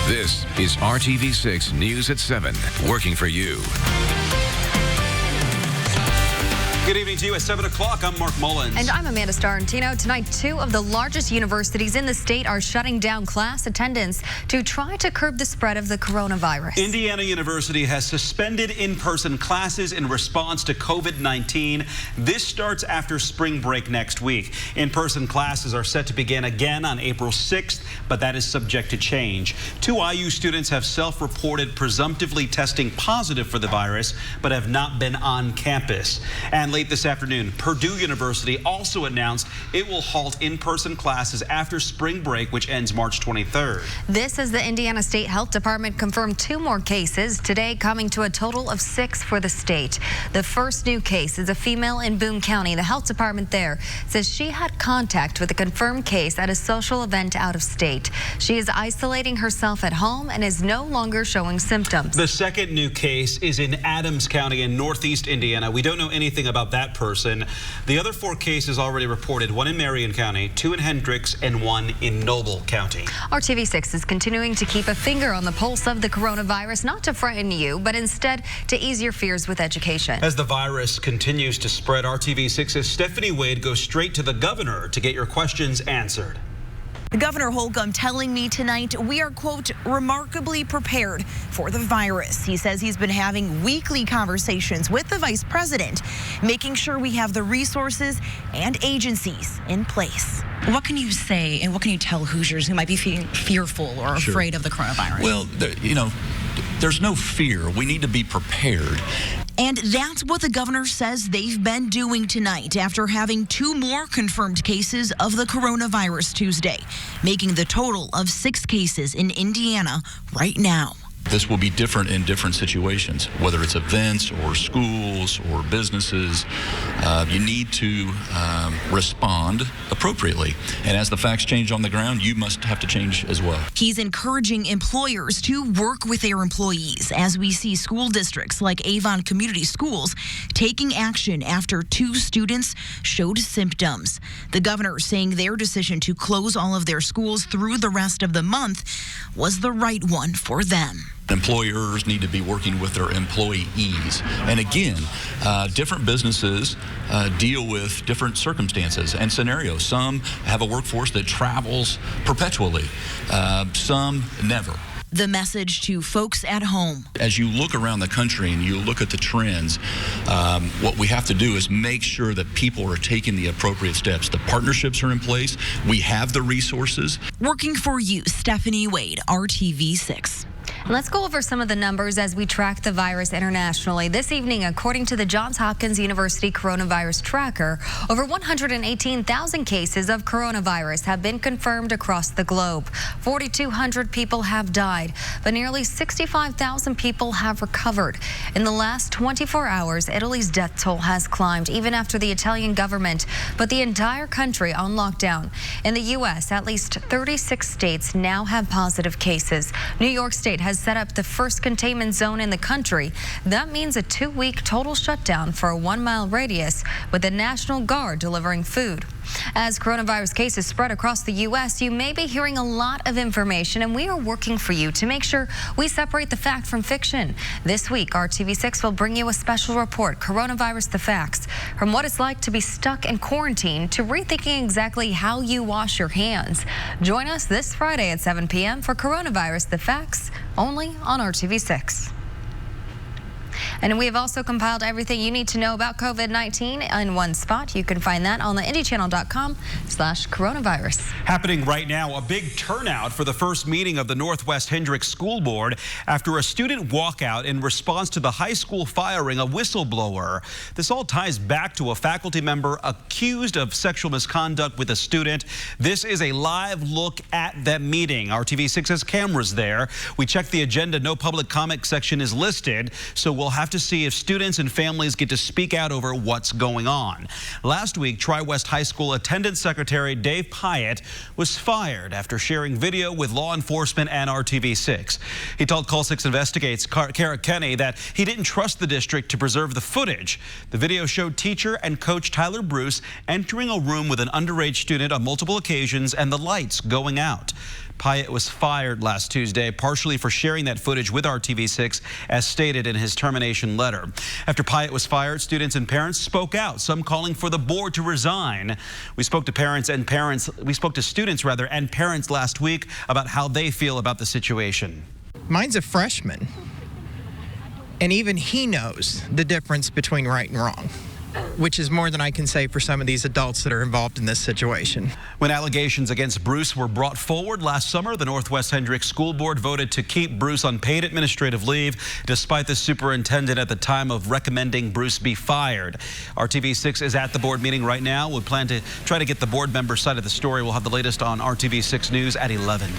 This is RTV6 News at 7, working for you. Good evening to you at 7 o'clock. I'm Mark Mullins. And I'm Amanda Starantino. Tonight, two of the largest universities in the state are shutting down class attendance to try to curb the spread of the coronavirus. Indiana University has suspended in-person classes in response to COVID-19. This starts after spring break next week. In-person classes are set to begin again on April 6th, but that is subject to change. Two IU students have self-reported presumptively testing positive for the virus, but have not been on campus. And late this afternoon, Purdue University also announced it will halt in-person classes after spring break, which ends March 23rd. This as the Indiana State Health Department confirmed two more cases today, coming to a total of 6 for the state. The first new case is a female in Boone County. The health department there says she had contact with a confirmed case at a social event out of state. She is isolating herself at home and is no longer showing symptoms. The second new case is in Adams County in northeast Indiana. We don't know anything about that person. The other 4 cases already reported, one in Marion County, 2 in Hendricks, and 1 in Noble County. RTV6 is continuing to keep a finger on the pulse of the coronavirus, not to frighten you, but instead to ease your fears with education. As the virus continues to spread, RTV6's Stephanie Wade goes straight to the governor to get your questions answered. Governor Holcomb telling me tonight we are, quote, remarkably prepared for the virus. He says he's been having weekly conversations with the vice president, making sure we have the resources and agencies in place. What can you say and what can you tell Hoosiers who might be feeling fearful or afraid of the coronavirus? Well, there's no fear. We need to be prepared. And that's what the governor says they've been doing tonight after having 2 more confirmed cases of the coronavirus Tuesday, making the total of 6 cases in Indiana right now. This will be different in different situations, whether it's events or schools or businesses. You need to respond appropriately. And as the facts change on the ground, you must have to change as well. He's encouraging employers to work with their employees as we see school districts like Avon Community Schools taking action after 2 students showed symptoms. The governor saying their decision to close all of their schools through the rest of the month was the right one for them. Employers need to be working with their employees. And again, different businesses deal with different circumstances and scenarios. Some have a workforce that travels perpetually, some never. The message to folks at home. As you look around the country and you look at the trends, what we have to do is make sure that people are taking the appropriate steps. The partnerships are in place. We have the resources. Working for you, Stephanie Wade, RTV6. Let's go over some of the numbers as we track the virus internationally. This evening, according to the Johns Hopkins University Coronavirus Tracker, over 118,000 cases of coronavirus have been confirmed across the globe. 4,200 people have died, but nearly 65,000 people have recovered. In the last 24 hours, Italy's death toll has climbed, even after the Italian government put the entire country on lockdown. In the U.S., at least 36 states now have positive cases. New York State has set up the first containment zone in the country. That means a 2-week total shutdown for a 1-mile radius, with the National Guard delivering food. As coronavirus cases spread across the U.S., you may be hearing a lot of information, and we are working for you to make sure we separate the fact from fiction. This week, RTV6 will bring you a special report, Coronavirus the Facts, from what it's like to be stuck in quarantine to rethinking exactly how you wash your hands. Join us this Friday at 7 p.m. for Coronavirus the Facts, only on RTV6. And we have also compiled everything you need to know about COVID-19 in one spot. You can find that on the IndyChannel.com/coronavirus. Happening right now, a big turnout for the first meeting of the Northwest Hendricks School Board after a student walkout in response to the high school firing a whistleblower. This all ties back to a faculty member accused of sexual misconduct with a student. This is a live look at that meeting. RTV6 has cameras there. We checked the agenda. No public comment section is listed, so we'll have to see if students and families get to speak out over what's going on. Last week, Tri-West High School Attendance Secretary Dave Pyatt was fired after sharing video with law enforcement and RTV6. He told Call 6 Investigates Kara Kenny that he didn't trust the district to preserve the footage. The video showed teacher and coach Tyler Bruce entering a room with an underage student on multiple occasions and the lights going out. Pyatt was fired last Tuesday, partially for sharing that footage with RTV6, as stated in his termination letter. After Pyatt was fired, students and parents spoke out, some calling for the board to resign. We spoke to students and parents last week about how they feel about the situation. Mine's a freshman, and even he knows the difference between right and wrong, which is more than I can say for some of these adults that are involved in this situation. When allegations against Bruce were brought forward last summer, the Northwest Hendricks School Board voted to keep Bruce on paid administrative leave, despite the superintendent at the time of recommending Bruce be fired. RTV6 is at the board meeting right now. We plan to try to get the board member side of the story. We'll have the latest on RTV6 News at 11.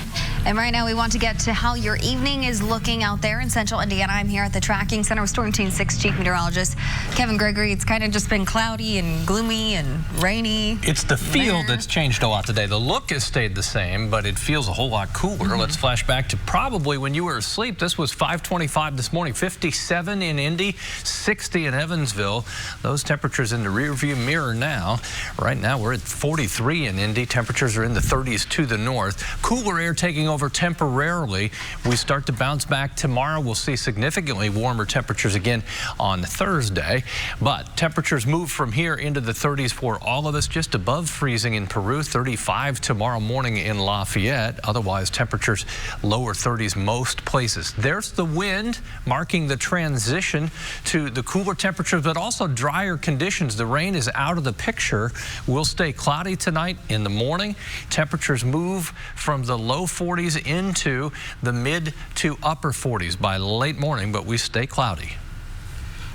And right now we want to get to how your evening is looking out there in central Indiana. I'm here at the Tracking Center with Storm Team 6 Chief Meteorologist Kevin Gregory. It's kind of just been cloudy and gloomy and rainy. It's the feel that's changed a lot today. The look has stayed the same, but it feels a whole lot cooler. Let's flash back to probably when you were asleep. This was 5:25 this morning, 57 in Indy, 60 in Evansville. Those temperatures in the rearview mirror now. Right now we're at 43 in Indy. Temperatures are in the 30s to the north. Cooler air taking over temporarily. We start to bounce back tomorrow. We'll see significantly warmer temperatures again on Thursday, but temperatures move from here into the 30s for all of us, just above freezing in Peru, 35 tomorrow morning in Lafayette. Otherwise, temperatures lower 30s most places. There's the wind marking the transition to the cooler temperatures, but also drier conditions. The rain is out of the picture. We'll stay cloudy tonight in the morning. Temperatures move from the low 40s into the mid to upper 40s by late morning, but we stay cloudy.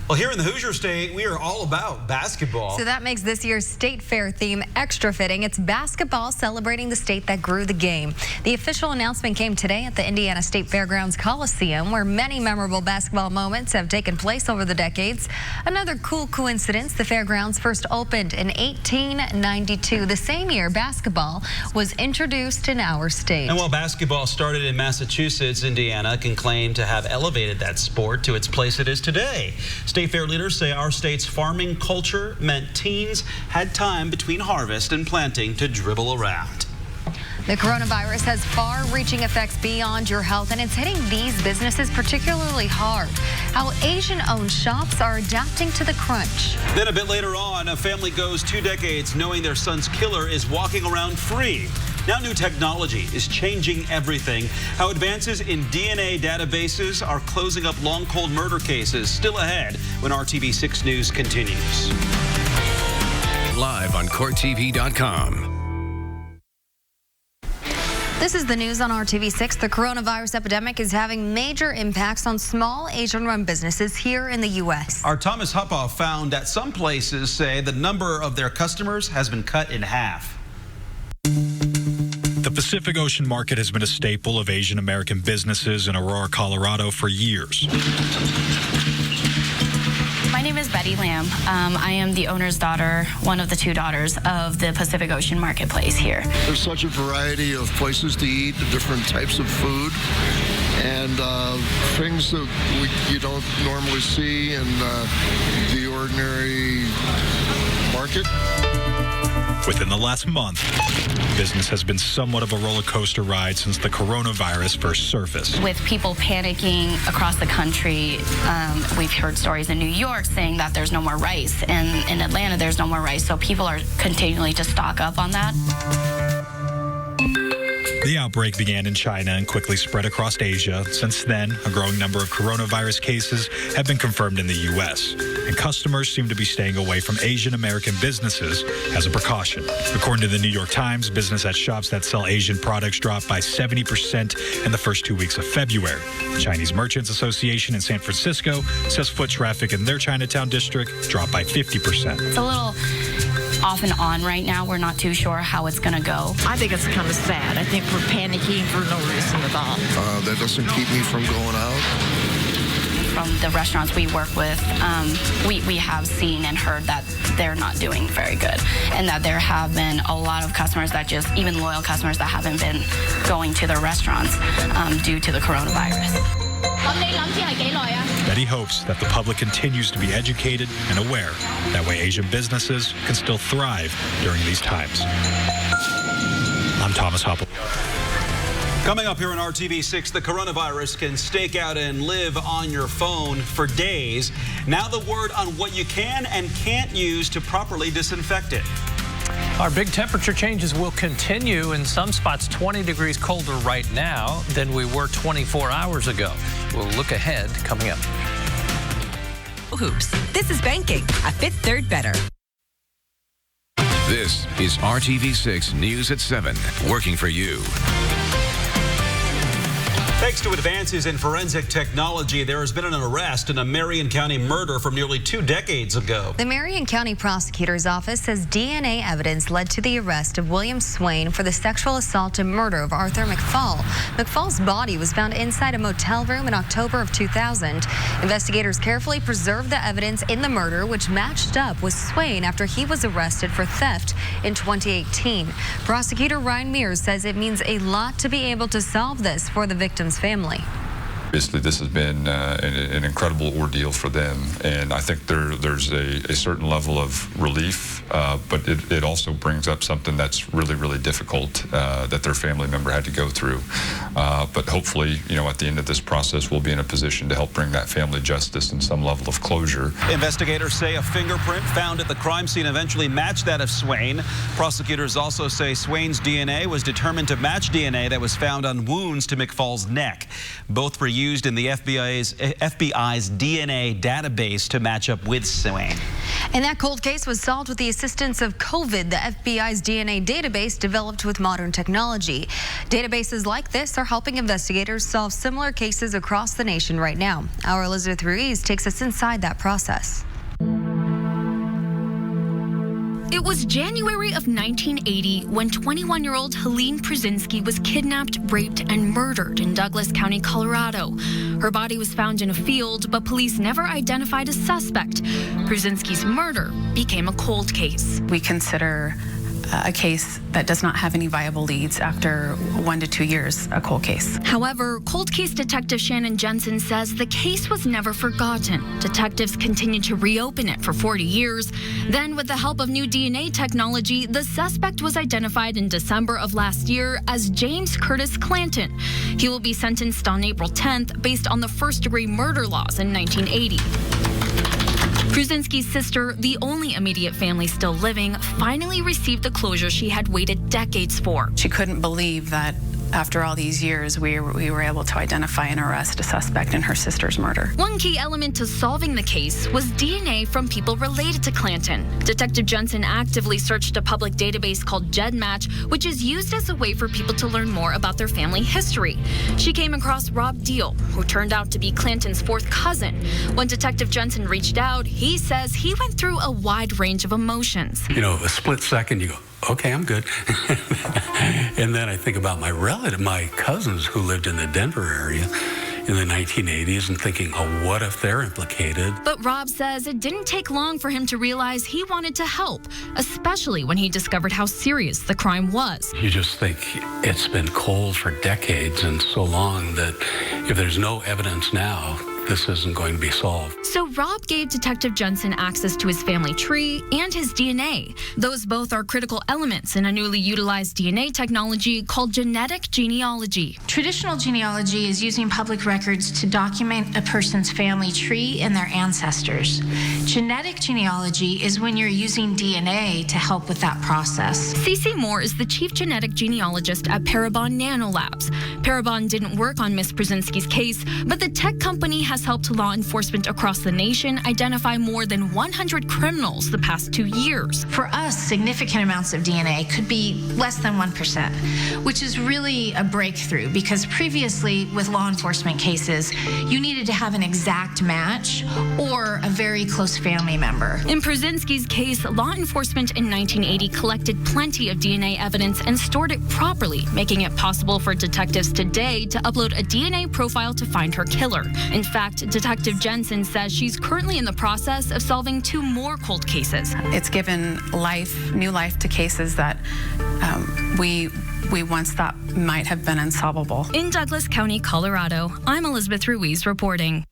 Well, here in the Hoosier State, we are all about basketball. So that makes this year's State Fair theme extra fitting. It's basketball celebrating the state that grew the game. The official announcement came today at the Indiana State Fairgrounds Coliseum, where many memorable basketball moments have taken place over the decades. Another cool coincidence, the fairgrounds first opened in 1892, the same year basketball was introduced in our state. And while basketball started in Massachusetts, Indiana can claim to have elevated that sport to its place it is today. State Fair leaders say our state's farming culture meant teens had time between harvest and planting to dribble around. The coronavirus has far-reaching effects beyond your health, and it's hitting these businesses particularly hard. How Asian-owned shops are adapting to the crunch. Then a bit later on, a family goes 2 decades knowing their son's killer is walking around free. Now new technology is changing everything. How advances in DNA databases are closing up long cold murder cases. Still ahead when RTV6 News continues. Live on CourtTV.com. This is the news on RTV6. The coronavirus epidemic is having major impacts on small Asian-run businesses here in the U.S. Our Thomas Huppaugh found that some places say the number of their customers has been cut in half. The Pacific Ocean market has been a staple of Asian American businesses in Aurora, Colorado for years. My name is Betty Lamb. I am the owner's daughter, one of the 2 daughters of the Pacific Ocean Marketplace here. There's such a variety of places to eat, different types of food, and things that you don't normally see in the ordinary market. Within the last month, business has been somewhat of a roller coaster ride since the coronavirus first surfaced. With people panicking across the country, we've heard stories in New York saying that there's no more rice, and in Atlanta there's no more rice, so people are continually to stock up on that. The outbreak began in China and quickly spread across Asia. Since then, a growing number of coronavirus cases have been confirmed in the U.S., and customers seem to be staying away from Asian American businesses as a precaution. According to the New York Times, business at shops that sell Asian products dropped by 70% in the first 2 weeks of February. The Chinese Merchants Association in San Francisco says foot traffic in their Chinatown district dropped by 50%. It's a little off and on right now. We're not too sure how it's going to go. I think it's kind of sad. I think we're panicking for no reason at all. That doesn't keep me from going out. From the restaurants we work with, we have seen and heard that they're not doing very good, and that there have been a lot of customers that just, even loyal customers that haven't been going to their restaurants due to the coronavirus. Betty hopes that the public continues to be educated and aware. That way Asian businesses can still thrive during these times. I'm Thomas Huppaugh. Coming up here on RTV6, the coronavirus can stake out and live on your phone for days. Now the word on what you can and can't use to properly disinfect it. Our big temperature changes will continue. In some spots, 20 degrees colder right now than we were 24 hours ago. We'll look ahead coming up. Hoops. This is banking. A Fifth Third better. This is RTV6 News at 7, working for you. Thanks to advances in forensic technology, there has been an arrest in a Marion County murder from nearly 2 decades ago. The Marion County Prosecutor's Office says DNA evidence led to the arrest of William Swain for the sexual assault and murder of Arthur McFall. McFall's body was found inside a motel room in October of 2000. Investigators carefully preserved the evidence in the murder, which matched up with Swain after he was arrested for theft in 2018. Prosecutor Ryan Mears says it means a lot to be able to solve this for the victim's family. Obviously, this has been an incredible ordeal for them, and I think there's a certain level of relief, but it also brings up something that's really, really difficult that their family member had to go through. But hopefully, at the end of this process, we'll be in a position to help bring that family justice and some level of closure. Investigators say a fingerprint found at the crime scene eventually matched that of Swain. Prosecutors also say Swain's DNA was determined to match DNA that was found on wounds to McFall's neck. Both were used in the FBI's DNA database to match up with Swain. And that cold case was solved with the assistance of COVID. The FBI's DNA database developed with modern technology. Databases like this are helping investigators solve similar cases across the nation right now. Our Elizabeth Ruiz takes us inside that process. It was January of 1980 when 21-year-old Helene Pruszynski was kidnapped, raped, and murdered in Douglas County, Colorado. Her body was found in a field, but police never identified a suspect. Pruszynski's murder became a cold case. We consider a case that does not have any viable leads after 1 to 2 years, a cold case. However, cold case detective Shannon Jensen says the case was never forgotten. Detectives continued to reopen it for 40 years. Then, with the help of new DNA technology, the suspect was identified in December of last year as James Curtis Clanton. He will be sentenced on April 10th based on the first-degree murder laws in 1980. Pruszynski's sister, the only immediate family still living, finally received the closure she had waited decades for. She couldn't believe that after all these years, we were able to identify and arrest a suspect in her sister's murder. One key element to solving the case was DNA from people related to Clanton. Detective Jensen actively searched a public database called GEDmatch, which is used as a way for people to learn more about their family history. She came across Rob Deal, who turned out to be Clanton's fourth cousin. When Detective Jensen reached out, he says he went through a wide range of emotions. A split second, you go, okay, I'm good. And then I think about my cousins who lived in the Denver area in the 1980s and thinking, oh, what if they're implicated? But Rob says it didn't take long for him to realize he wanted to help, especially when he discovered how serious the crime was. You just think it's been cold for decades and so long that if there's no evidence now, this isn't going to be solved. So Rob gave Detective Jensen access to his family tree and his DNA. Those both are critical elements in a newly utilized DNA technology called genetic genealogy. Traditional genealogy is using public records to document a person's family tree and their ancestors. Genetic genealogy is when you're using DNA to help with that process. Cece Moore is the chief genetic genealogist at Parabon Nanolabs. Parabon didn't work on Miss Pruszynski's case, but the tech company has helped law enforcement across the nation identify more than 100 criminals the past 2 years. For us, significant amounts of DNA could be less than 1%, which is really a breakthrough because previously with law enforcement cases, you needed to have an exact match or a very close family member. In Pruszynski's case, law enforcement in 1980 collected plenty of DNA evidence and stored it properly, making it possible for detectives today to upload a DNA profile to find her killer. In fact, Detective Jensen says she's currently in the process of solving 2 more cold cases. It's given new life to cases that we once thought might have been unsolvable. In Douglas County, Colorado, I'm Elizabeth Ruiz reporting.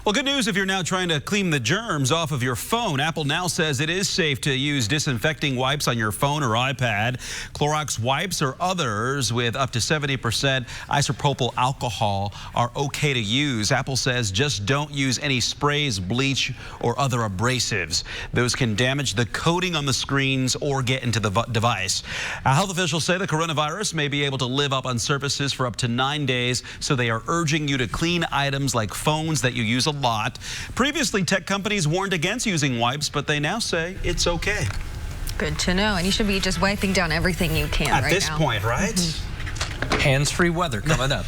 Well, good news if you're now trying to clean the germs off of your phone. Apple now says it is safe to use disinfecting wipes on your phone or iPad. Clorox wipes or others with up to 70% isopropyl alcohol are okay to use. Apple says just don't use any sprays, bleach, or other abrasives. Those can damage the coating on the screens or get into the device. Health officials say the coronavirus may be able to live up on surfaces for up to 9 days, so they are urging you to clean items like phones that you use a lot. Previously, tech companies warned against using wipes, but they now say it's okay. Good to know. And you should be just wiping down everything you can right now. At this point, right? Hands-free weather coming up.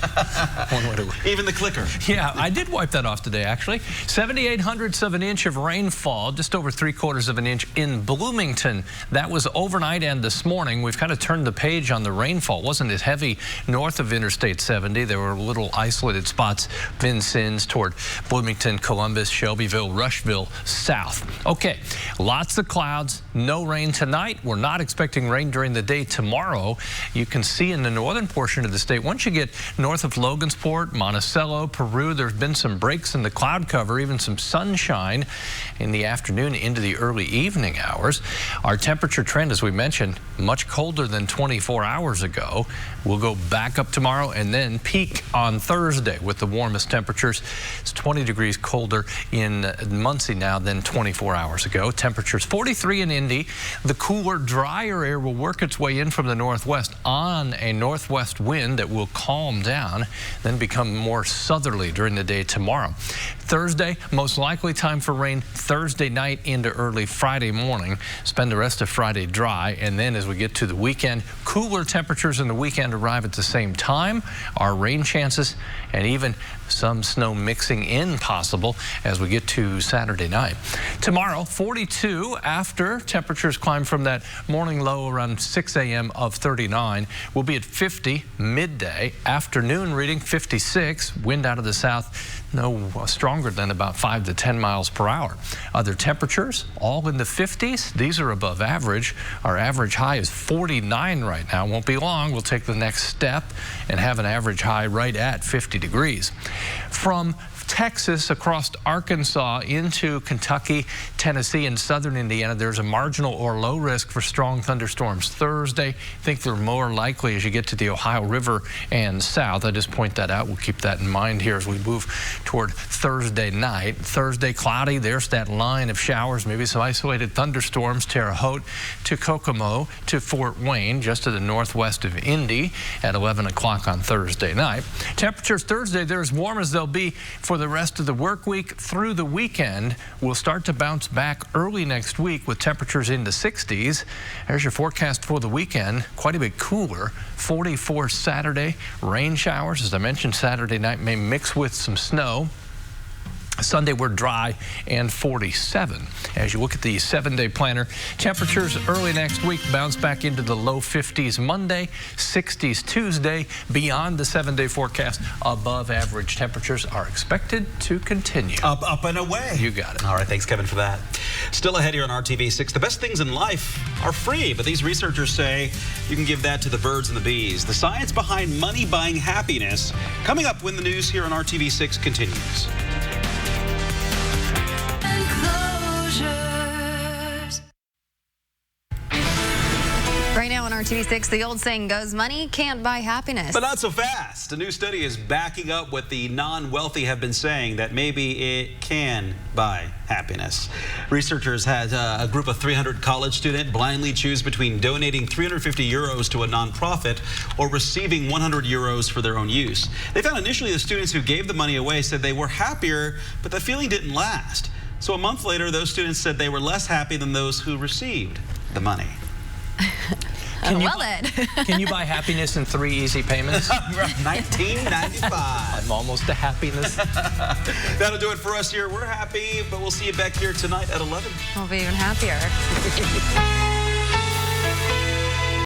Even the clicker. Yeah, I did wipe that off today, actually. 7/800ths of an inch of rainfall, just over 3/4 of an inch in Bloomington. That was overnight and this morning. We've kind of turned the page on the rainfall. It wasn't as heavy north of Interstate 70. There were little isolated spots, Vincennes toward Bloomington, Columbus, Shelbyville, Rushville, south. Okay, lots of clouds, no rain tonight. We're not expecting rain during the day tomorrow. You can see in the northern portion of the state, once you get north of Logansport, Monticello, Peru, there's been some breaks in the cloud cover, even some sunshine in the afternoon into the early evening hours. Our temperature trend, as we mentioned, much colder than 24 hours ago. We'll go back up tomorrow and then peak on Thursday with the warmest temperatures. It's 20 degrees colder in Muncie now than 24 hours ago. Temperatures 43 in Indy. The cooler, drier air will work its way in from the northwest on a northwest wind that will calm down, then become more southerly during the day tomorrow. Thursday, most likely time for rain Thursday night into early Friday morning. Spend the rest of Friday dry, and then as we get to the weekend, cooler temperatures in the weekend arrive at the same time. Our rain chances and even some snow mixing in possible as we get to Saturday night. Tomorrow, 42 after temperatures climb from that morning low around 6 a.m. of 39. We'll be at 50 midday. Afternoon reading 56. Wind out of the south, no stronger than about 5 to 10 miles per hour. Other temperatures, all in the 50s. These are above average. Our average high is 49 right now. Won't be long. We'll take the next step and have an average high right at 50 degrees. From Texas across Arkansas into Kentucky, Tennessee, and southern Indiana, there's a marginal or low risk for strong thunderstorms Thursday. I think they're more likely as you get to the Ohio River and south. I just point that out. We'll keep that in mind here as we move toward Thursday night. Thursday, cloudy. There's that line of showers, maybe some isolated thunderstorms. Terre Haute to Kokomo to Fort Wayne, just to the northwest of Indy at 11 o'clock on Thursday night. Temperatures Thursday, they're as warm as they'll be for the rest of the work week through the weekend. We'll start to bounce back early next week with temperatures in the 60s. There's your forecast for the weekend. Quite a bit cooler. 44 Saturday. Rain showers, as I mentioned, Saturday night may mix with some snow. Sunday, we're dry and 47. As you look at the 7-day planner, temperatures early next week bounce back into the low 50s Monday, 60s Tuesday. Beyond the 7-day forecast, above average temperatures are expected to continue. Up and away. You got it. All right, thanks, Kevin, for that. Still ahead here on RTV6, the best things in life are free, but these researchers say you can give that to the birds and the bees. The science behind money buying happiness. Coming up when the news here on RTV6 continues. Right now on RTV6, the old saying goes, money can't buy happiness. But not so fast. A new study is backing up what the non-wealthy have been saying, that maybe it can buy happiness. Researchers had a group of 300 college students blindly choose between donating 350 euros to a nonprofit or receiving 100 euros for their own use. They found initially the students who gave the money away said they were happier, but the feeling didn't last. So a month later, those students said they were less happy than those who received the money. Can you buy happiness in 3 easy payments? $19.95. I'm almost to happiness. That'll do it for us here. We're happy, but we'll see you back here tonight at 11. I'll be even happier.